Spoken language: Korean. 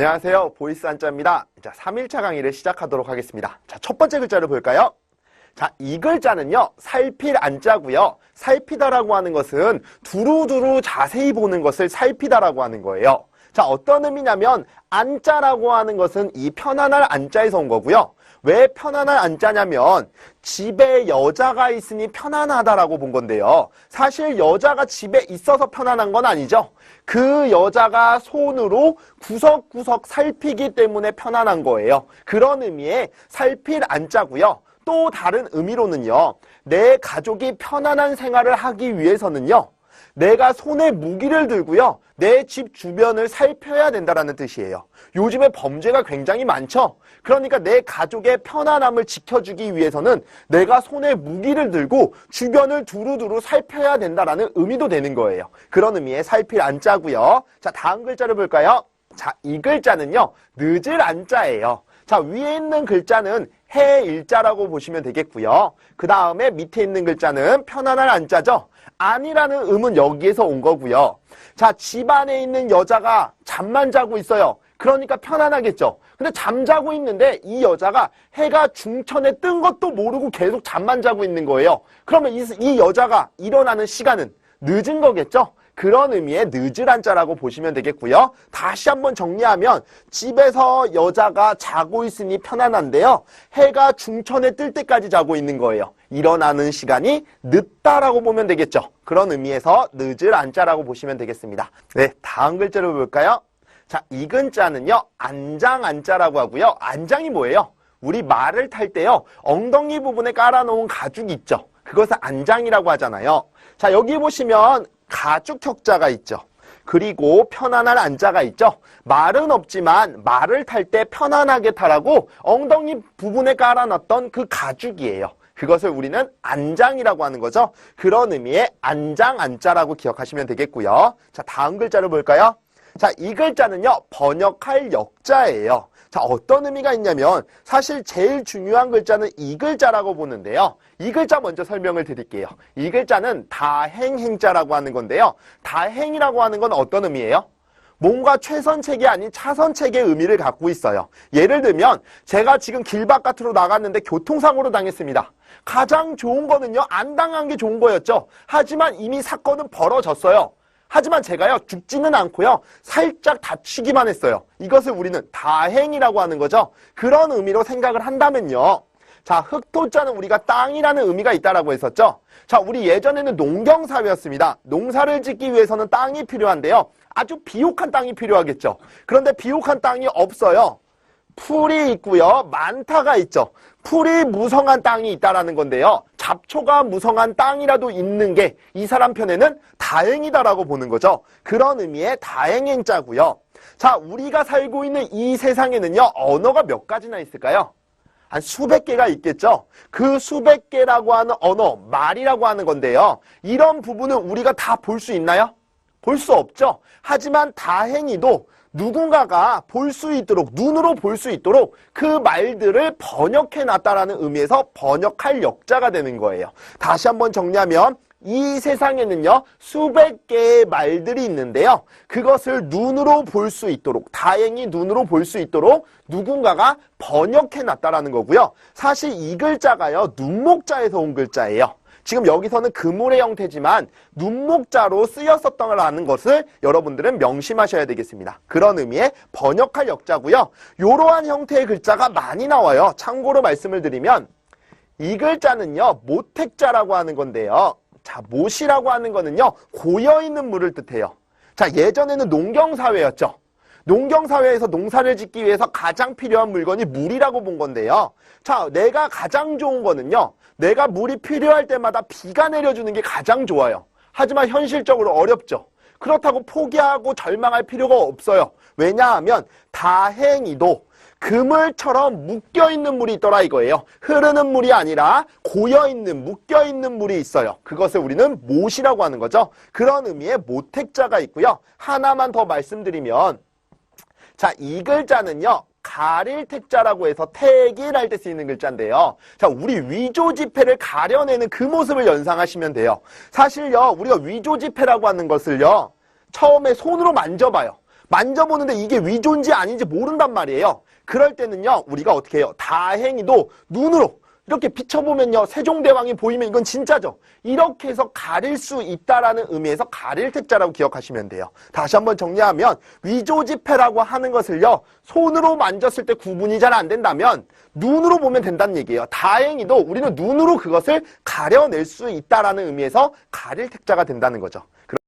안녕하세요. 보이스 한자입니다. 자, 3일차 강의를 시작하도록 하겠습니다. 자, 첫 번째 글자를 볼까요? 자, 이 글자는요, 살필 안자고요. 살피다라고 하는 것은 두루두루 자세히 보는 것을 살피다라고 하는 거예요. 자, 어떤 의미냐면 안자라고 하는 것은 이 편안할 안자에서 온 거고요. 왜 편안할 안자냐면 집에 여자가 있으니 편안하다라고 본 건데요. 사실 여자가 집에 있어서 편안한 건 아니죠. 그 여자가 손으로 구석구석 살피기 때문에 편안한 거예요. 그런 의미의 살필 안자고요. 또 다른 의미로는요. 내 가족이 편안한 생활을 하기 위해서는요. 내가 손에 무기를 들고요. 내 집 주변을 살펴야 된다는 뜻이에요. 요즘에 범죄가 굉장히 많죠. 그러니까 내 가족의 편안함을 지켜주기 위해서는 내가 손에 무기를 들고 주변을 두루두루 살펴야 된다는 의미도 되는 거예요. 그런 의미의 살필 안자고요. 자, 다음 글자를 볼까요? 자, 이 글자는요. 늦을 안자예요. 자, 위에 있는 글자는 해일자라고 보시면 되겠고요. 그 다음에 밑에 있는 글자는 편안할 안자죠. 안이라는 음은 여기에서 온 거고요. 자, 집 안에 있는 여자가 잠만 자고 있어요. 그러니까 편안하겠죠. 근데 잠자고 있는데 이 여자가 해가 중천에 뜬 것도 모르고 계속 잠만 자고 있는 거예요. 그러면 이 여자가 일어나는 시간은 늦은 거겠죠. 그런 의미의 늦을 한자라고 보시면 되겠고요. 다시 한번 정리하면 집에서 여자가 자고 있으니 편안한데요. 해가 중천에 뜰 때까지 자고 있는 거예요. 일어나는 시간이 늦다라고 보면 되겠죠. 그런 의미에서 늦을 한자라고 보시면 되겠습니다. 네, 다음 글자를 볼까요? 자, 이 글자는요. 안장 안자라고 하고요. 안장이 뭐예요? 우리 말을 탈 때요. 엉덩이 부분에 깔아놓은 가죽이 있죠. 그것을 안장이라고 하잖아요. 자, 여기 보시면 가죽 격자가 있죠. 그리고 편안할 안자가 있죠. 말은 없지만 말을 탈 때 편안하게 타라고 엉덩이 부분에 깔아놨던 그 가죽이에요. 그것을 우리는 안장이라고 하는 거죠. 그런 의미의 안장 안자라고 기억하시면 되겠고요. 자, 다음 글자를 볼까요? 자, 이 글자는요. 번역할 역자예요. 자, 어떤 의미가 있냐면 사실 제일 중요한 글자는 이 글자라고 보는데요. 이 글자 먼저 설명을 드릴게요. 이 글자는 다행행자라고 하는 건데요. 다행이라고 하는 건 어떤 의미예요? 뭔가 최선책이 아닌 차선책의 의미를 갖고 있어요. 예를 들면 제가 지금 길 바깥으로 나갔는데 교통사고로 당했습니다. 가장 좋은 거는요. 안 당한 게 좋은 거였죠. 하지만 이미 사건은 벌어졌어요. 하지만 제가요, 죽지는 않고요, 살짝 다치기만 했어요. 이것을 우리는 다행이라고 하는 거죠. 그런 의미로 생각을 한다면요. 자, 흑토자는 우리가 땅이라는 의미가 있다라고 했었죠. 자, 우리 예전에는 농경사회였습니다. 농사를 짓기 위해서는 땅이 필요한데요. 아주 비옥한 땅이 필요하겠죠. 그런데 비옥한 땅이 없어요. 풀이 있고요. 많다가 있죠. 풀이 무성한 땅이 있다라는 건데요. 잡초가 무성한 땅이라도 있는 게 이 사람 편에는 다행이다라고 보는 거죠. 그런 의미의 다행행자고요. 자, 우리가 살고 있는 이 세상에는요. 언어가 몇 가지나 있을까요? 한 수백 개가 있겠죠. 그 수백 개라고 하는 언어, 말이라고 하는 건데요. 이런 부분은 우리가 다 볼 수 있나요? 볼 수 없죠. 하지만 다행히도 누군가가 볼 수 있도록, 눈으로 볼 수 있도록 그 말들을 번역해 놨다라는 의미에서 번역할 역자가 되는 거예요. 다시 한번 정리하면 이 세상에는요, 수백 개의 말들이 있는데요. 그것을 눈으로 볼 수 있도록, 다행히 눈으로 볼 수 있도록 누군가가 번역해 놨다라는 거고요. 사실 이 글자가요, 눈목자에서 온 글자예요. 지금 여기서는 그물의 형태지만 눈목자로 쓰였었다는 것을 여러분들은 명심하셔야 되겠습니다. 그런 의미의 번역할 역자고요. 이러한 형태의 글자가 많이 나와요. 참고로 말씀을 드리면 이 글자는요. 모택자라고 하는 건데요. 자, 못이라고 하는 거는요. 고여있는 물을 뜻해요. 자, 예전에는 농경사회였죠. 농경사회에서 농사를 짓기 위해서 가장 필요한 물건이 물이라고 본 건데요. 자, 내가 가장 좋은 거는요. 내가 물이 필요할 때마다 비가 내려주는 게 가장 좋아요. 하지만 현실적으로 어렵죠. 그렇다고 포기하고 절망할 필요가 없어요. 왜냐하면 다행히도 그물처럼 묶여있는 물이 있더라 이거예요. 흐르는 물이 아니라 고여있는, 묶여있는 물이 있어요. 그것을 우리는 못이라고 하는 거죠. 그런 의미의 모택자가 있고요. 하나만 더 말씀드리면 자, 이 글자는요. 가릴 택자라고 해서 택일할 때 쓰이는 글자인데요. 자, 우리 위조지폐를 가려내는 그 모습을 연상하시면 돼요. 사실요, 우리가 위조지폐라고 하는 것을요, 처음에 손으로 만져봐요. 만져보는데 이게 위조인지 아닌지 모른단 말이에요. 그럴 때는요, 우리가 어떻게 해요? 다행히도 눈으로 이렇게 비춰보면요, 세종대왕이 보이면 이건 진짜죠. 이렇게 해서 가릴 수 있다라는 의미에서 가릴 택자라고 기억하시면 돼요. 다시 한번 정리하면 위조지폐라고 하는 것을요, 손으로 만졌을 때 구분이 잘 안 된다면 눈으로 보면 된다는 얘기예요. 다행히도 우리는 눈으로 그것을 가려낼 수 있다라는 의미에서 가릴 택자가 된다는 거죠.